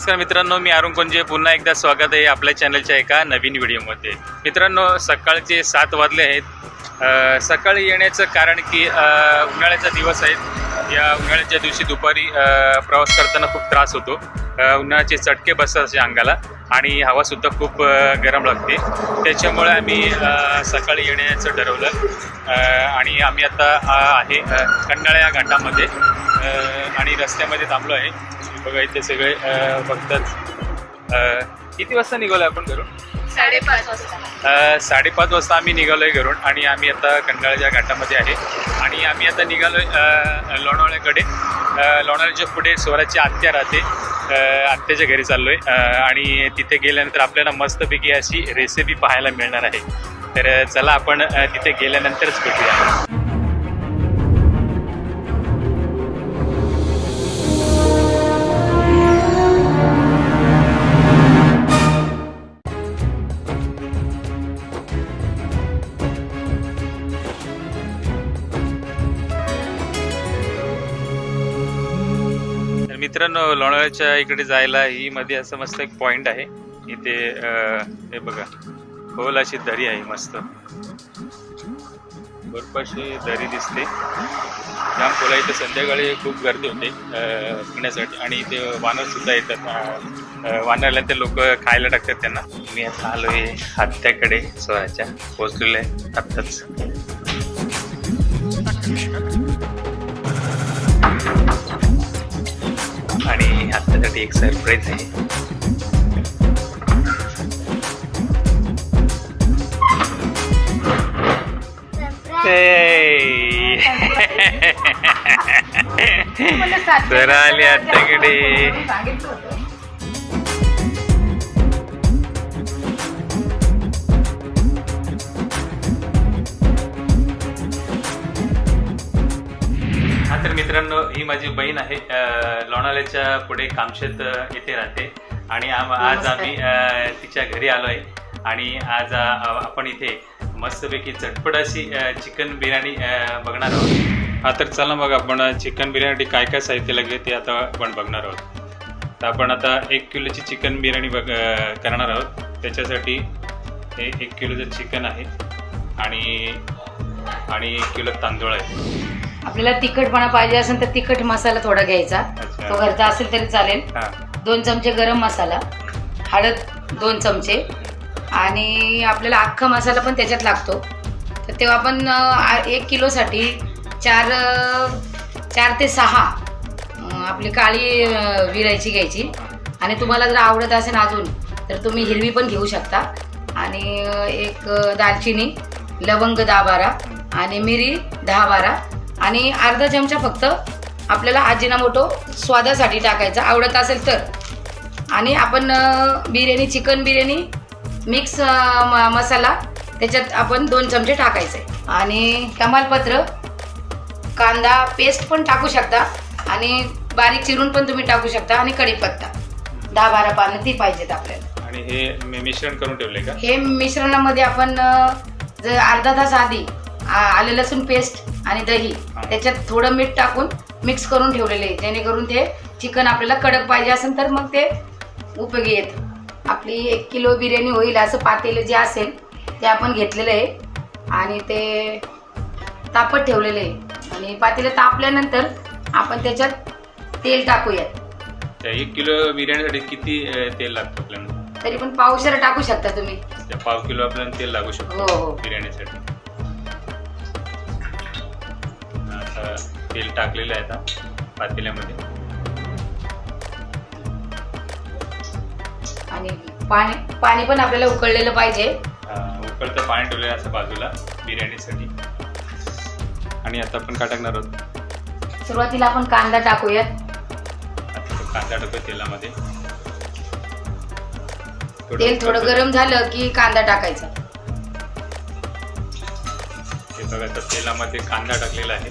नमस्कार मित्रांनो, मी अरुण कोंजे पुन्हा एकदा स्वागत आहे आपल्या चॅनलच्या एका नवीन व्हिडिओमध्ये। मित्रांनो, सकाळचे 7 वाजले आहेत। सकाळी येण्याचं कारण की उन्हाळ्याचा दिवस आहे। या उन्हाळ्याच्या दिवशी दुपारी प्रवास करताना खूप त्रास होतो। उन्हाळ्याचे चटके बसतात असे अंगाला आणि हवासुद्धा खूप गरम लागते। त्याच्यामुळे आम्ही सकाळी येण्याचं ठरवलं आणि आम्ही आता आहे कंडाळ्या घाटामध्ये आणि रस्त्यामध्ये थांबलो आहे। बघा इथे सगळे बघतात। किती वाजता निघालो आपण घरून? 5:30 वाजता। 5:30 वाजता आम्ही निघालोय घरून आणि आम्ही आता कंडाळ्याच्या घाटामध्ये आहे आणि आम्ही आता निघालोय लोणावळ्याकडे। लोणावळ्याच्या पुढे स्वराची आत्या राहते, आत्याच्या घरी चाललोय आणि तिथे गेल्यानंतर आपल्याला मस्तपैकी अशी रेसिपी पाहायला मिळणार आहे। तर चला आपण तिथे गेल्यानंतरच भेटूया। मित्रांनो, लोणावळ्याच्या इकडे जायला ही मध्ये असं मस्त एक पॉइंट आहे। इथे हे बघा, खोल अशी दरी आहे, मस्त बर्फाची दरी दिसते। जाम खोल. इथे संध्याकाळी खूप गर्दी होते पिण्यासाठी आणि इथे वानर सुद्धा येतात। वानरला ते लोक खायला टाकतात त्यांना। मी आता आलोय हत्याकडे स्वराच्या, पोचलेलो आहे आत्ताच। आणि आत्तासाठी एक सरप्राईज आहे। सर आली आत्याकडे। तर मित्रांनो, ही माझी बहीण आहे। लोणावळ्याच्या पुढे kamshet येथे राहते आणि आज आम्ही तिच्या घरी आलो आहे आणि आज आपण इथे मस्तपैकी झटपट अशी चिकन बिर्याणी बघणार आहोत। तर चला मग आपण चिकन बिर्याणी काय काय साहित्य लागले ते आता आपण बघणार आहोत। तर आपण आता 1 किलोची चिकन बिर्याणी करणार आहोत। त्याच्यासाठी हे 1 किलोचं चिकन आहे आणि 1 किलो तांदूळ आहे। आपल्याला तिखटपणा पाहिजे असेल तर तिखट मसाला थोडा घ्यायचा, तो घरचा असेल तरी चालेल। 2 चमचे गरम मसाला, हळद 2 चमचे आणि आपल्याला अख्खा मसाला पण त्याच्यात लागतो। तर तेव्हा आपण 1 किलोसाठी 4 ते 6 आपली काळी विलायची घ्यायची आणि तुम्हाला जर आवडत असेल अजून तर तुम्ही हिरवी पण घेऊ शकता। आणि एक दालचिनी, लवंग 10-12 आणि मिरी 10-12 आणि अर्धा चमचा फक्त आपल्याला अजिनामोटो स्वादासाठी टाकायचा, आवडत असेल तर। आणि आपण बिर्याणी, चिकन बिर्याणी मिक्स मसाला त्याच्यात आपण 2 चमचे टाकायचे आणि तमालपत्र, कांदा पेस्ट पण टाकू शकता आणि बारीक चिरून पण तुम्ही टाकू शकता आणि कढीपत्ता 10-12 पानं ती पाहिजेत आपल्याला। आणि हे मिश्रण करून ठेवले का? हे मिश्रणामध्ये आपण जर अर्धा तास आधी आले लसूण पेस्ट आणि दही त्याच्यात थोडं मीठ टाकून मिक्स करून ठेवलेले, जेणेकरून ते चिकन आपल्याला कडक पाहिजे असेल तर मग ते उपयोगी येतं। आपली 1 किलो बिर्याणी होईल असं पातेलं जे असेल ते आपण घेतलेलं आहे आणि ते तापत ठेवलेलं आहे आणि पातेलं तापल्यानंतर आपण त्याच्यात तेल टाकूयात। 1 किलो बिर्याणीसाठी किती तेल लागतं आपल्याला? तरी पण पावशेर टाकू शकता तुम्ही। 1/2 किलो आपल्याला तेल लागू शकतो हो बिर्याणीसाठी। आता तेल टाकलेलं आहे आता पातेल्यामध्ये आणि पाणी पण आपल्याला उकळलेलं पाहिजे। उकळतं पाणी ठेवलेलं असं बाजूला बिर्याणीसाठी। आणि आता आपण काय टाकणार आहोत? सुरुवातीला आपण कांदा टाकूयात। आता कांदा टाकूया तेलामध्ये। तेल थोडं गरम झालं की कांदा टाकायचा। हे बघा, आता तेलामध्ये कांदा टाकलेला आहे।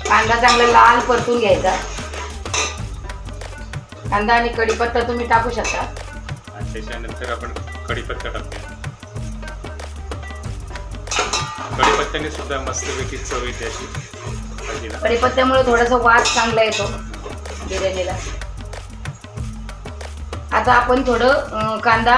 कांदा चांगला लाल परतून घ्यायचा। कांदा आणि कढीपत्ता तुम्ही टाकू शकता आणि त्याच्यानंतर आपण कढीपत्ता टाकूया। कढीपत्त्याने सुद्धा मस्तपैकी चव येते अशी। कढीपत्त्यामुळे थोडासा वास चांगला येतो बिर्याणीला। आता आपण थोडं कांदा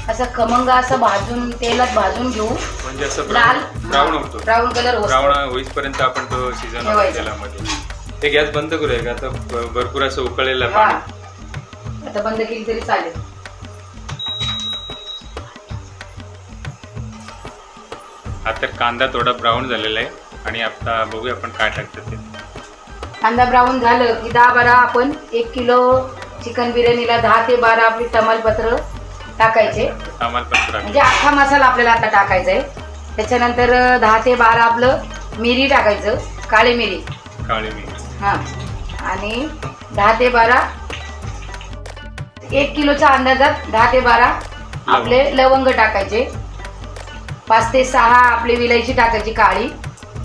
असं खमंग असं भाजून तेलात भाजून घेऊ. म्हणजे असं लाल ब्राऊन होतो, ब्राऊन कलर ब्राऊन होईपर्यंत आपण तो शिजवणार ठेवायचा. तेलामध्ये. ते गॅस बंद करूया का? आता भरपूर असं उकळलेलं आहे पाणी. आता बंद केली तरी चालेल. आता कांदा थोडा ब्राऊन झालेला आहे आणि आता बघूया आपण काय टाकतो ते. कांदा ब्राऊन झालं की 10-12 आपण 1 किलो चिकन बिर्याणीला 10 ते 12 आपली तमालपत्र टाकायचे. तमालपत्र म्हणजे अख्खा मसाला आपल्याला आता टाकायचा आहे. त्याच्यानंतर 10 ते 12 आपलं मिरी टाकायचं, काळी मिरी. हां. आणि 10 ते 12 1 किलोच्या अंदाजात 10 ते 12 आपले लवंग टाकायचे. 5 ते 6 आपली विलायची टाकायची काळी.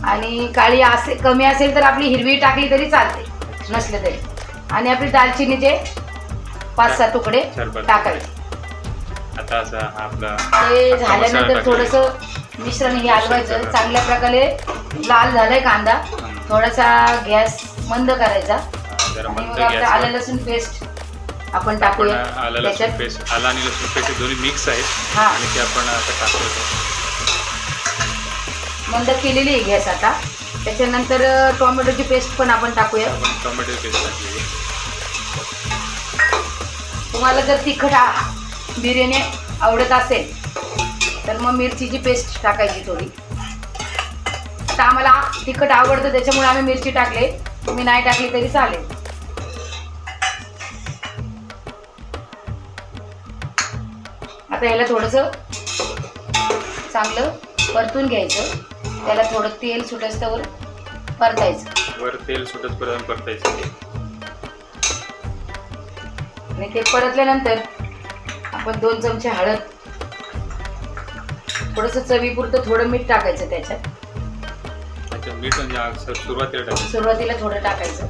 आणि काळी कमी असेल तर आपली हिरवी टाकली तरी चालते, नसले तरी. आणि आपली दालचिनीचे 5-6 तुकडे टाकायचे. आता असं आपला ते झाल्यानंतर थोडंसं मिश्रण हे हलवायचं. चांगल्या प्रकारे लाल झालाय कांदा. थोडासा गॅस मंद करायचा. आणि मग आपलं आलं लसूण पेस्ट आपण टाकूया त्याच्यात. आलं आणि लसूण पेस्ट दोन्ही मिक्स आहेत आणि ते आपण आता टाकतो. मंद केलेली आहे गॅस आता. त्याच्यानंतर टोमॅटोची पेस्ट पण आपण टाकूया. टोमॅटो पेस्ट टाकली. तुम्हाला जर तिखट बिर्याणी आवडत असेल तर मग मिरचीची पेस्ट टाकायची थोडी. आता आम्हाला तिखट आवडतं त्याच्यामुळे आम्ही मिरची टाकले. तुम्ही नाही टाकली तरी चालेल. आता याला थोडंसं चांगलं परतून घ्यायचं. त्याला थोडं तेल सुटस्तवर परतायचं. वर तेल सुटतपर्यंत परतायचं. आणि ते परतल्यानंतर आपण 2 चमचे हळद, थोडंसं चवीपुरतं थोडं मीठ टाकायचं त्याच्यात. अच्छा, मीठ म्हणजे सुरुवातीला टाकायचं. सुरुवातीला थोडं टाकायचं.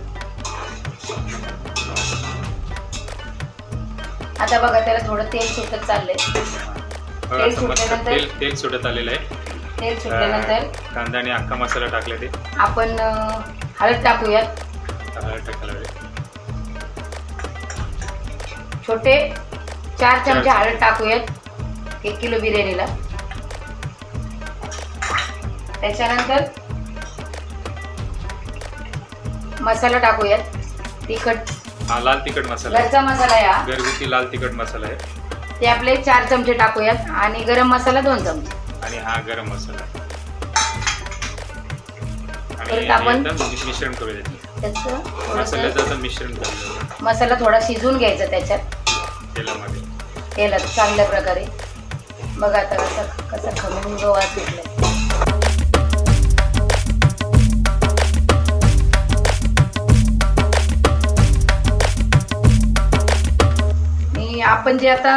आता बघा त्याला थोडं तेल सुटत चाललंय. तेल सुटल्यानंतर तेल सुटत आलेलं आहे. तेल सुटल्यानंतर कांदा आणि अख्खा मसाला टाकले ते आपण हळद टाकूयात. हळद टाकायला छोटे 4 चमचे हळद टाकूयात 1 किलो बिर्याणीला. त्याच्यानंतर मसाला टाकूयात. तिखट, लाल तिखट मसाला, घरचा मसाला आहे हा. घरगुती लाल तिखट मसाला आहे. ते आपले 4 चमचे टाकूयात. आणि गरम मसाला 2 चमचे. आणि हा गरम मसाला. परत आपण मिश्रण करूया त्याचं. मसाल्याचं मिश्रण करूया. मसाला थोडा शिजवून घ्यायचा त्याच्यात तेलामध्ये. तेलात चांगल्या प्रकारे. बघा आता कसा खमंग वास सुटलाय. आपण जे आता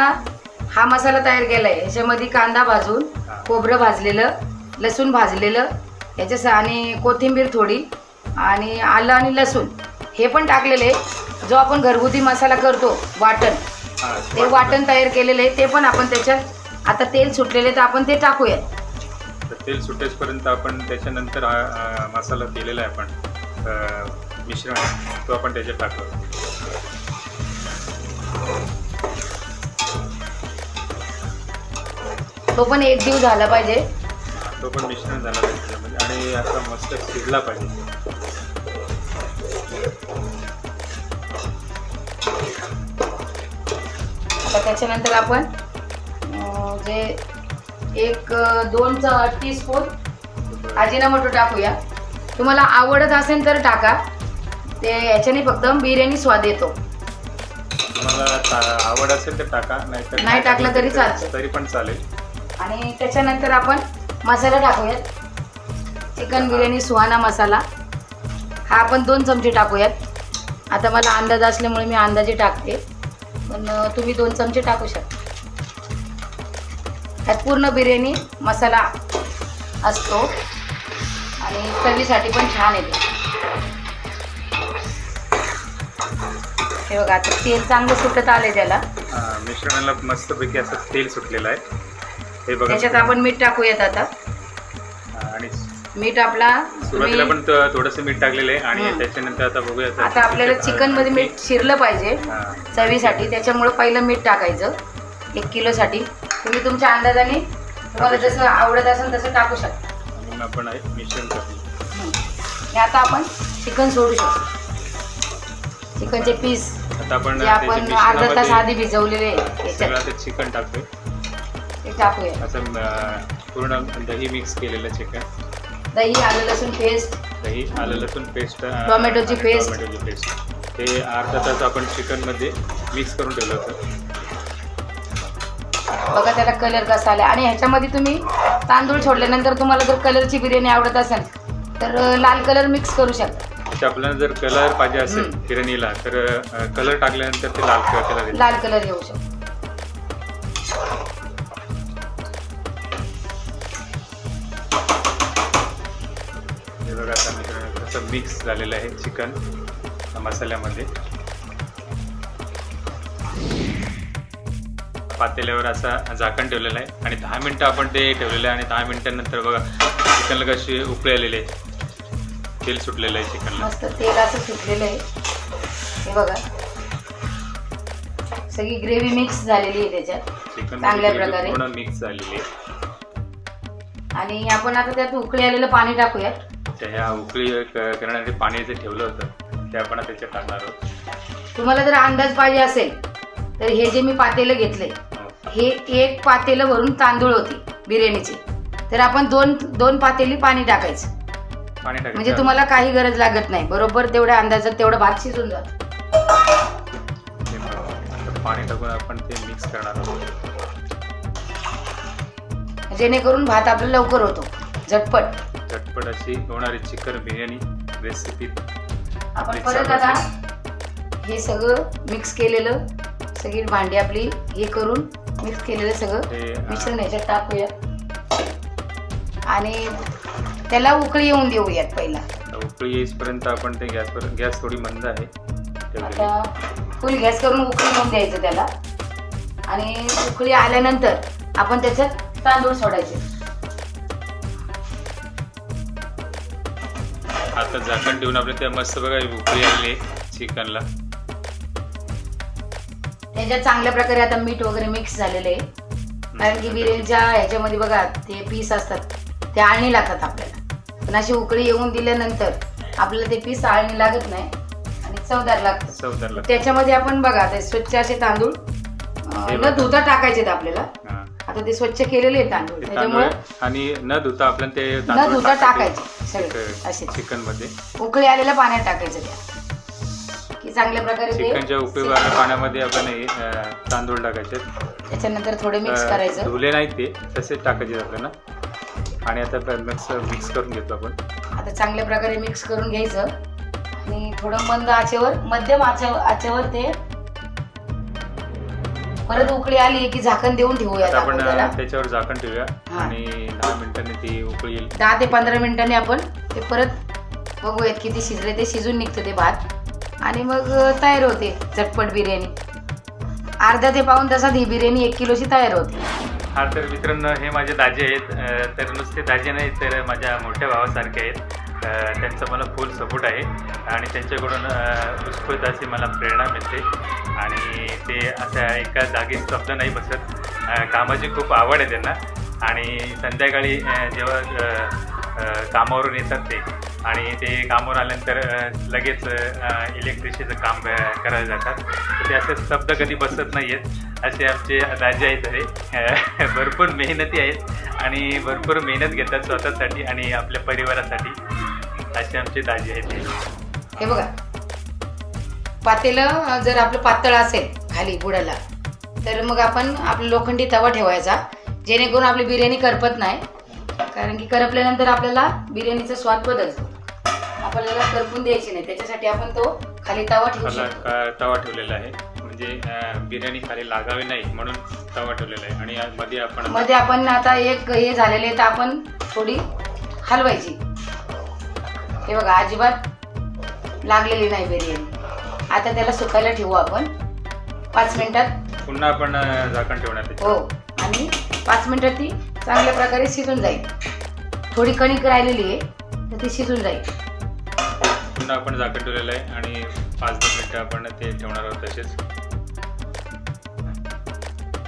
हा मसाला तयार केलाय याच्यामध्ये कांदा भाजून, खोबरं भाजलेलं, लसूण भाजलेलं, याच्या आणि कोथिंबीर थोडी आणि आलं आणि लसूण हे पण टाकलेले. जो आपण घरगुती मसाला करतो वाटण, ते वाटण तयार केलेलं आहे ते पण आपण त्याच्यात. आता तेल सुटलेले तर आपण ते टाकूयात. तेल सुटेपर्यंत आपण त्याच्यानंतर मसाला केलेला आहे आपण मिश्रण तो आपण त्याच्यात टाकू. तो पण एक जीव झाला पाहिजे. तो पण मिश्रण झाला पाहिजे त्याच्यामध्ये आणि असा मस्त शिजला पाहिजे. आता त्याच्यानंतर आपण जे 1-2 टीस्पून अजिनामोटो टाकूया. तुम्हाला आवडत असेल तर टाका. ते याच्याने फक्त बिर्याणी स्वाद येतो. तुम्हाला आवड असेल तर टाका, नाही टाकलं तरी चालतं, तरी पण चालेल. आणि त्याच्यानंतर आपण मसाला टाकूयात. चिकन बिर्याणी सुहाना मसाला हा आपण 2 चमचे टाकूयात. आता मला अंदाज असल्यामुळे मी अंदाजे टाकते, पण तुम्ही 2 चमचे टाकू शकता. ह्यात पूर्ण बिर्याणी मसाला असतो आणि चवीसाठी पण छान येते. हे बघा आता तेल चांगलं सुटत आले त्याला. मिश्रणाला मस्तपैकी असं तेल सुटलेलं आहे. हे बघा त्याच्यात आपण मीठ टाकूयात आता. आणि मीठ आपला सुरुवातीला पण थोडंसं मीठ टाकलेलं आहे आणि त्याच्यानंतर आता बघूया. आता आपल्याला चिकन मध्ये मीठ शिरलं पाहिजे चवीसाठी, त्याच्यामुळे पहिलं मीठ टाकायचं 1 किलोसाठी. तुम्ही तुमच्या अंदाजाने तुम्हाला जसं आवडत असेल तसं टाकू शकता. आणि आपण मिश्रण करू. आता आपण चिकन सोडू शकतो. चिकनचे पीस आता आपण अर्धा तास आधी भिजवलेले याच्यात चिकन टाकतोय. ते टाकूया. असं पूर्ण दही मिक्स केलेलं चिकन, दही, आलं लसूण पेस्ट, टोमॅटोची पेस्ट ते अर्धा तास आपण चिकन मध्ये मिक्स करून ठेवलं होतं. बघा त्याला कलर कसा आला. आणि ह्याच्यामध्ये तुम्ही तांदूळ सोडल्यानंतर तुम्हाला जर कलरची बिर्याणी आवडत असेल तर लाल कलर मिक्स करू शकता. आपल्याला जर कलर पाहिजे असेल बिर्याणीला तर कलर टाकल्यानंतर ते लाल कलर येऊ शकतो. हे बघा आता मित्रांनो कसं मिक्स झालेलं आहे चिकन मसाल्यामध्ये. पातेल्यावर असा झाकण ठेवलेलं आहे आणि 10 मिनटं आपण ते ठेवलेलं आहे. आणि 10 मिनिटांनंतर बघा चिकनला कशी उकळी आलेली आहे, तेल सुटलेलं आहे चिकनला. मस्त तेल असं सुटलेलं आहे. हे बघा सगळी ग्रेव्ही मिक्स झालेली आहे त्याच्यात चिकन चांगल्या प्रकारे पूर्ण मिक्स झालेली आहे. आणि आपण आता त्यात उकळी आलेलं पाणी टाकूया. ह्या उकळी करण्यासाठी पाणी जे ठेवलं होतं ते आपण त्याच्यात टाकणार आहोत. तुम्हाला जर अंदाज पाहिजे असेल तर हे जे मी पातेलं घेतलंय हे 1 पातेलं भरून तांदूळ होती बिर्याणीची, तर आपण दोन पातेली पाणी टाकायचं. म्हणजे तुम्हाला काही गरज लागत नाही. बरोबर तेवढ्या अंदाजात तेवढं भात शिजून जातं. पाणी टाकून आपण ते मिक्स करणार आहोत जेणेकरून भात आपला लवकर होतो. झटपट अशी होणारी चिकन बिर्याणी रेसिपी. आपण परत आता हे सगळं मिक्स केलेलं सगळी भांडी आपली हे करून मिक्स केलेलं सगळं मिश्रण ह्याच्यात टाकूया आणि त्याला उकळी येऊन देऊयात. पहिला उकळी येईपर्यंत आपण ते गॅस थोडी मंद आहे. आता फुल गॅस करून उकळी येऊन द्यायचं त्याला. आणि उकळी आल्यानंतर आपण त्याच्यात तांदूळ सोडायचे. आता झाकण ठेवून आपल्या त्या मस्त बघा उकळी आली चिकनला. त्याच्यात चांगल्या प्रकारे आता मीठ वगैरे मिक्स झालेलं आहे. कारण की बिर्याणीच्या ह्याच्यामध्ये बघा ते पीस असतात ते आळणी लागतात आपल्याला. पण अशी उकळी येऊन दिल्यानंतर आपल्याला ते पीस आळणी लागत नाही आणि चवदार लागतं. त्याच्यामध्ये आपण बघा ते स्वच्छ असे तांदूळ न धुता टाकायचे आपल्याला. आता ते स्वच्छ केलेले आहेत तांदूळ त्याच्यामुळे आणि न धुता आपल्याला ते न धुता टाकायचे सगळे असे चिकन मध्ये उकळी आलेल्या पाण्यात टाकायचं त्या की चांगल्या प्रकारे चिकनच्या उकळी पाण्यामध्ये आपण तांदूळ टाकायचे. त्याच्यानंतर थोडे मिक्स करायचं. धुले नाही ते तसेच टाकायचे आपल्याला. आणि आता मिक्स करून घेतो आपण. आता चांगल्या प्रकारे मिक्स करून घ्यायचं आणि थोडं मंद आचेवर मध्यम आचेवर ते परत उकळी आली की झाकण देऊन ठेवूया. आपण त्याच्यावर झाकण ठेवूया आणि 10 मिनिटांनी ती उकळी येईल. 10 ते 15 मिनिटांनी आपण ते परत बघूयात किती शिजले. ते शिजून निघतं ते भात आणि मग तयार होते झटपट बिर्याणी. अर्धा ते पाऊण तासात ही बिर्याणी 1 किलोची तयार होते. हा तर मित्रांनो हे माझे दाजी आहेत. तर नुसते दाजी नाही तर माझ्या मोठ्या भावासारखे आहेत. त्यांचा मला फुल सपोर्ट आहे आणि त्यांच्याकडून उत्स्फूर्त अशी मला प्रेरणा मिळते. आणि ते अशा एका जागी स्तब्ध नाही बसत. कामाची खूप आवड आहे त्यांना. आणि संध्याकाळी जेव्हा कामावरून येतात ते आणि ते कामावर आल्यानंतर लगेच इलेक्ट्रिशिचं काम करायला जातात. तर ते असे स्तब्ध कधी बसत नाही आहेत. असे आमचे दाजी आहेत. अरे भरपूर मेहनती आहेत आणि भरपूर मेहनत घेतात स्वतःसाठी आणि आपल्या परिवारासाठी. असे आमचे दाजी आहेत. हे बघा पातेलं जर आपलं पातळ असेल खाली बुडाला तर मग आपण आपला लोखंडी तवा ठेवायचा जेणेकरून आपली बिर्याणी करपत नाही. कारण की करपल्यानंतर आपल्याला बिर्याणीचा स्वाद बदलतो. आपल्याला करपून द्यायची नाही त्याच्यासाठी आपण तो खाली तवा ठेवू शकतो. तवा ठेवलेला आहे म्हणजे बिर्याणी खाली लागावी नाही म्हणून तवा ठेवलेला आहे. आणि मध्ये आपण आता एक हे झालेले आहे तर आपण थोडी हलवायची. हे बघा अजिबात लागलेली नाही बिर्याणी. आता त्याला सुकायला ठेवू आपण 5 मिनिटात. पुन्हा आपण झाकण ठेवणार. हो आणि 5 मिनिटात ती चांगल्या प्रकारे शिजून जाईल. थोडी कणिक राहिलेली आहे तर ती शिजून जाईल. पुन्हा आपण झाकण ठेवलेलं आहे आणि 5-10 मिनटं आपण ते ठेवणार आहोत तसेच.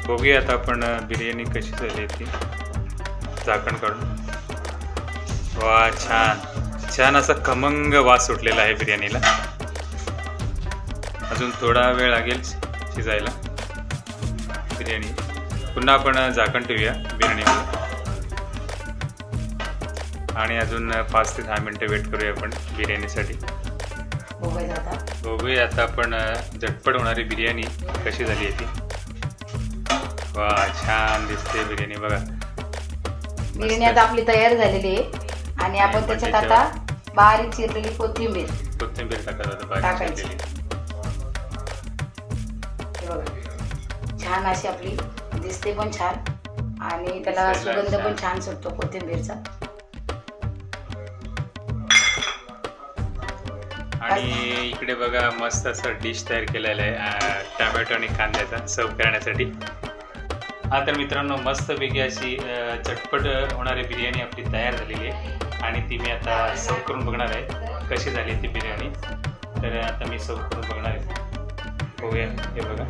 बघूया आता आपण बिर्याणी कशी झाली ती झाकण काढून. वा, छान छान असा खमंग वास सुटलेला आहे बिर्याणीला. अजून थोडा वेळ लागेल शिजायला बिर्याणी. पुन्हा आपण झाकण ठेवूया बिर्याणीमध्ये आणि अजून 5 ते 10 मिनटं वेट करूया आपण बिर्याणीसाठी. बघूया आता आपण झटपट होणारी बिर्याणी कशी झाली आहे ती. वा, छान दिसते बिर्याणी बघा. बिर्याणी आता आपली तयार झालेली आहे आणि आपण त्याच्यात आता बारीक चिरलेली कोथिंबीर टाकत होतो बारीक चिरलेली. छान अशी आपली दिसते पण छान आणि त्याला सुगंध पण छान सुटतो कोथिंबीरचा. आणि इकडे बघा मस्त असं डिश तयार केलेलं आहे टमॅटो आणि कांद्याचा सर्व करण्यासाठी. हा तर मित्रांनो मस्तपैकी अशी झटपट होणारी बिर्याणी आपली तयार झालेली आहे आणि ती मी आता सर्व करून बघणार आहे कशी झाली ती बिर्याणी. तर आता मी सर्व करून बघणार आहे. बघूया, हे बघा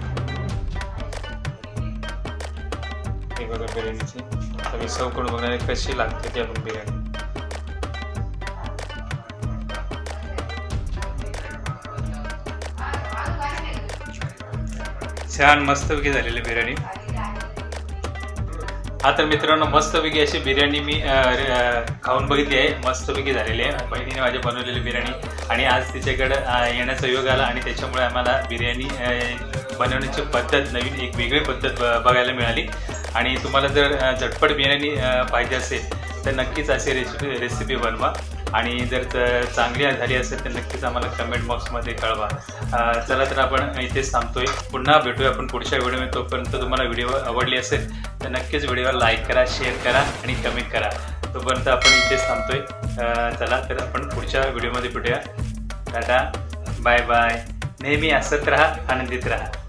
हे बघा बिर्याणीची. आता मी सर्व करून बघणार आहे कशी लागते ती आपण बिर्याणी. छान मस्तपैकी झालेली बिर्याणी. हा तर मित्रांनो मस्तपैकी अशी बिर्याणी मी खाऊन बघितली आहे. मस्तपैकी झालेली आहे बहिणीने माझ्या बनवलेली बिर्याणी आणि आज तिच्याकडं येण्याचा योग आला आणि त्याच्यामुळे आम्हाला बिर्याणी बनवण्याची पद्धत नवीन एक वेगळी पद्धत बघायला मिळाली. आणि तुम्हाला जर झटपट बिर्याणी पाहिजे असेल तर नक्कीच अशी रेसिपी बनवा आणि जर चांगली झाली असेल तर नक्कीच आम्हाला कमेंट बॉक्समध्ये कळवा. चला तर आपण इथेच थांबतोय. पुन्हा भेटूया आपण पुढच्या व्हिडिओमध्ये. तोपर्यंत तुम्हाला व्हिडिओ आवडली असेल तर नक्कीच व्हिडिओला लाईक करा, शेअर करा आणि कमेंट करा. तोपर्यंत आपण इथेच थांबतोय. चला तर आपण पुढच्या व्हिडिओमध्ये भेटूया. टाटा, बाय बाय. नेहमी हसत राहा, आनंदित राहा.